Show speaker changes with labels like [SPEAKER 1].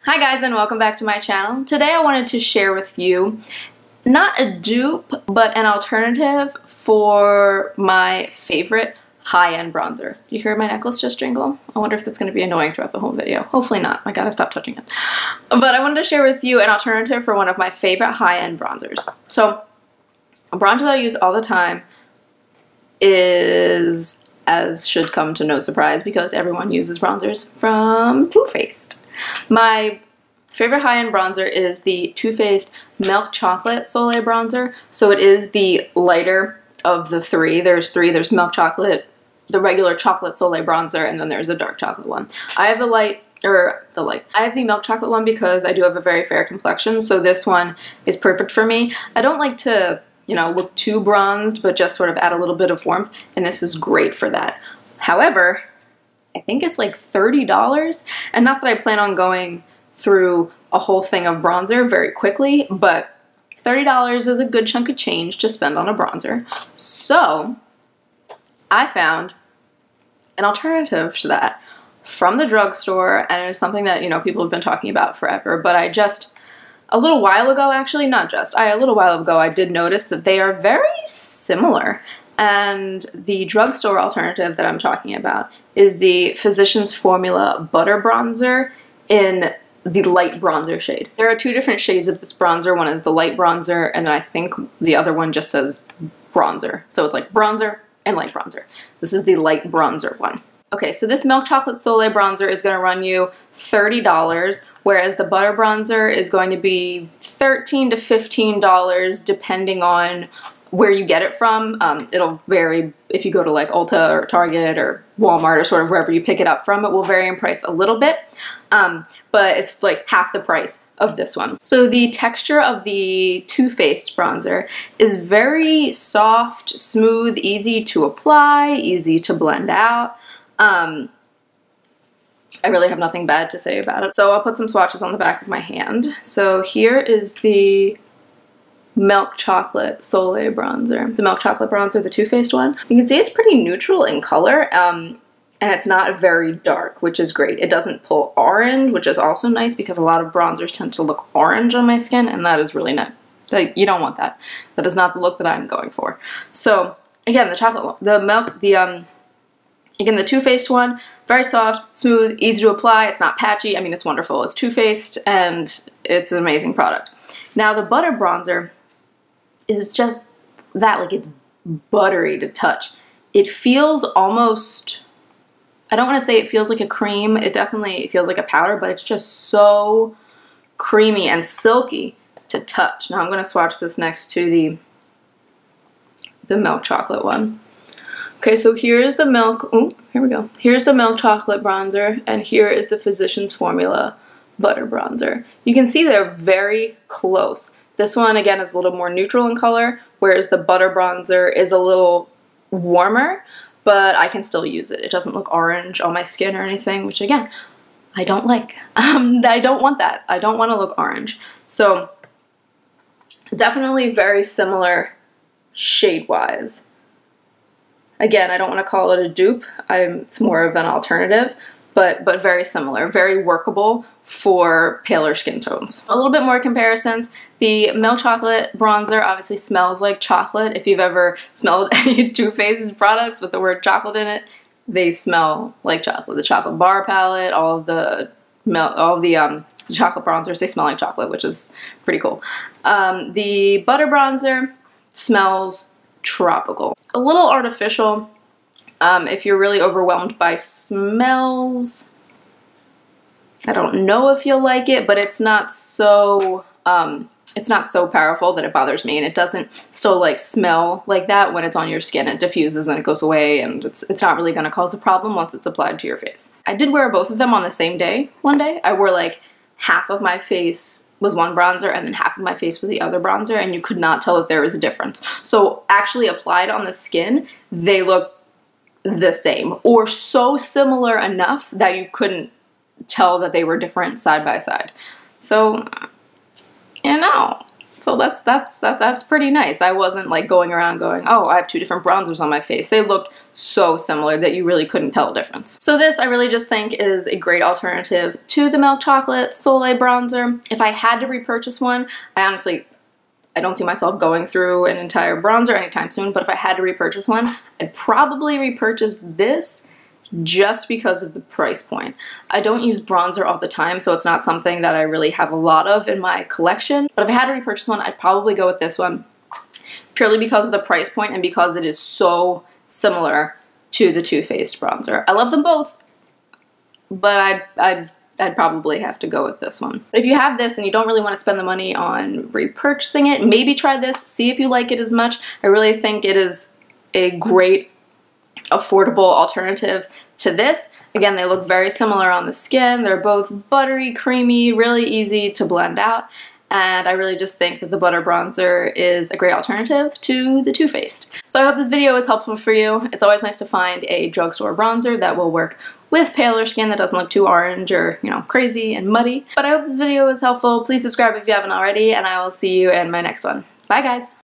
[SPEAKER 1] Hi guys, and welcome back to my channel. Today I wanted to share with you not a dupe, but an alternative for my favorite high-end bronzer. You hear my necklace just jingle? I wonder if that's going to be annoying throughout the whole video. Hopefully not. I gotta stop touching it. But I wanted to share with you an alternative for one of my favorite high-end bronzers. So, a bronzer that I use all the time is, as should come to no surprise, because everyone uses bronzers, from Too Faced. My favorite high-end bronzer is the Too Faced Milk Chocolate Soleil bronzer. So it is the lighter of the three. There's milk chocolate, the regular chocolate Soleil bronzer, and then there's a dark chocolate one. I have I have the milk chocolate one because I do have a very fair complexion, so this one is perfect for me. I don't like to, you know, look too bronzed, but just sort of add a little bit of warmth, and this is great for that. However, I think it's like $30, and not that I plan on going through a whole thing of bronzer very quickly, but $30 is a good chunk of change to spend on a bronzer. So I found an alternative to that from the drugstore, and it is something that, you know, people have been talking about forever, but a little while ago I did notice that they are very similar. And the drugstore alternative that I'm talking about is the Physicians Formula Butter Bronzer in the light bronzer shade. There are two different shades of this bronzer. One is the light bronzer, and then I think the other one just says bronzer. So it's like bronzer and light bronzer. This is the light bronzer one. Okay, so this Milk Chocolate Soleil bronzer is going to run you $30, whereas the butter bronzer is going to be $13 to $15 depending on where you get it from. It'll vary if you go to like Ulta or Target or Walmart or sort of wherever you pick it up from. It will vary in price a little bit, but it's like half the price of this one. So the texture of the Too Faced bronzer is very soft, smooth, easy to apply, easy to blend out. I really have nothing bad to say about it. So I'll put some swatches on the back of my hand. So here is the Milk Chocolate Soleil bronzer. The Milk Chocolate bronzer, the Too Faced one. You can see it's pretty neutral in color, and it's not very dark, which is great. It doesn't pull orange, which is also nice because a lot of bronzers tend to look orange on my skin, and that is really not, you don't want that. That is not the look that I'm going for. So again, again, the Too Faced one, very soft, smooth, easy to apply. It's not patchy. I mean, it's wonderful. It's Too Faced, and it's an amazing product. Now, the butter bronzer is just that, like, it's buttery to touch. It feels almost, I don't want to say it feels like a cream. It definitely feels like a powder, but it's just so creamy and silky to touch. Now, I'm going to swatch this next to the milk chocolate one. Okay, so here's the milk, here we go. Here's the milk chocolate bronzer, and here is the Physicians Formula butter bronzer. You can see they're very close. This one, again, is a little more neutral in color, whereas the butter bronzer is a little warmer, but I can still use it. It doesn't look orange on my skin or anything, which, again, I don't like. I don't want that. I don't want to look orange. So, definitely very similar shade-wise. Again, I don't want to call it a dupe. It's more of an alternative, but very similar, very workable for paler skin tones. A little bit more comparisons. The Milk Chocolate bronzer obviously smells like chocolate. If you've ever smelled any Too Faced products with the word chocolate in it, they smell like chocolate. The chocolate bar palette, all of the chocolate bronzers, they smell like chocolate, which is pretty cool. The butter bronzer smells tropical. A little artificial if you're really overwhelmed by smells. I don't know if you'll like it, but it's not so powerful that it bothers me, and it doesn't still like smell like that when it's on your skin. It diffuses and it goes away, and it's not really going to cause a problem once it's applied to your face. I did wear both of them on the same day one day. I wore like half of my face was one bronzer and then half of my face was the other bronzer, and you could not tell that there was a difference. So actually applied on the skin, they look the same or so similar enough that you couldn't tell that they were different side by side. So, you know, So that's pretty nice. I wasn't like going around going, oh, I have two different bronzers on my face. They looked so similar that you really couldn't tell the difference. So this I really just think is a great alternative to the Milk Chocolate Soleil bronzer. If I had to repurchase one, I don't see myself going through an entire bronzer anytime soon, but if I had to repurchase one, I'd probably repurchase this just because of the price point. I don't use bronzer all the time, so it's not something that I really have a lot of in my collection, but if I had to repurchase one, I'd probably go with this one purely because of the price point and because it is so similar to the Too Faced bronzer. I love them both, but I'd probably have to go with this one. But if you have this and you don't really want to spend the money on repurchasing it, maybe try this, see if you like it as much. I really think it is a great affordable alternative to this. Again, they look very similar on the skin. They're both buttery, creamy, really easy to blend out. And I really just think that the butter bronzer is a great alternative to the Too Faced. So I hope this video was helpful for you. It's always nice to find a drugstore bronzer that will work with paler skin that doesn't look too orange or, you know, crazy and muddy. But I hope this video was helpful. Please subscribe if you haven't already, and I will see you in my next one. Bye, guys!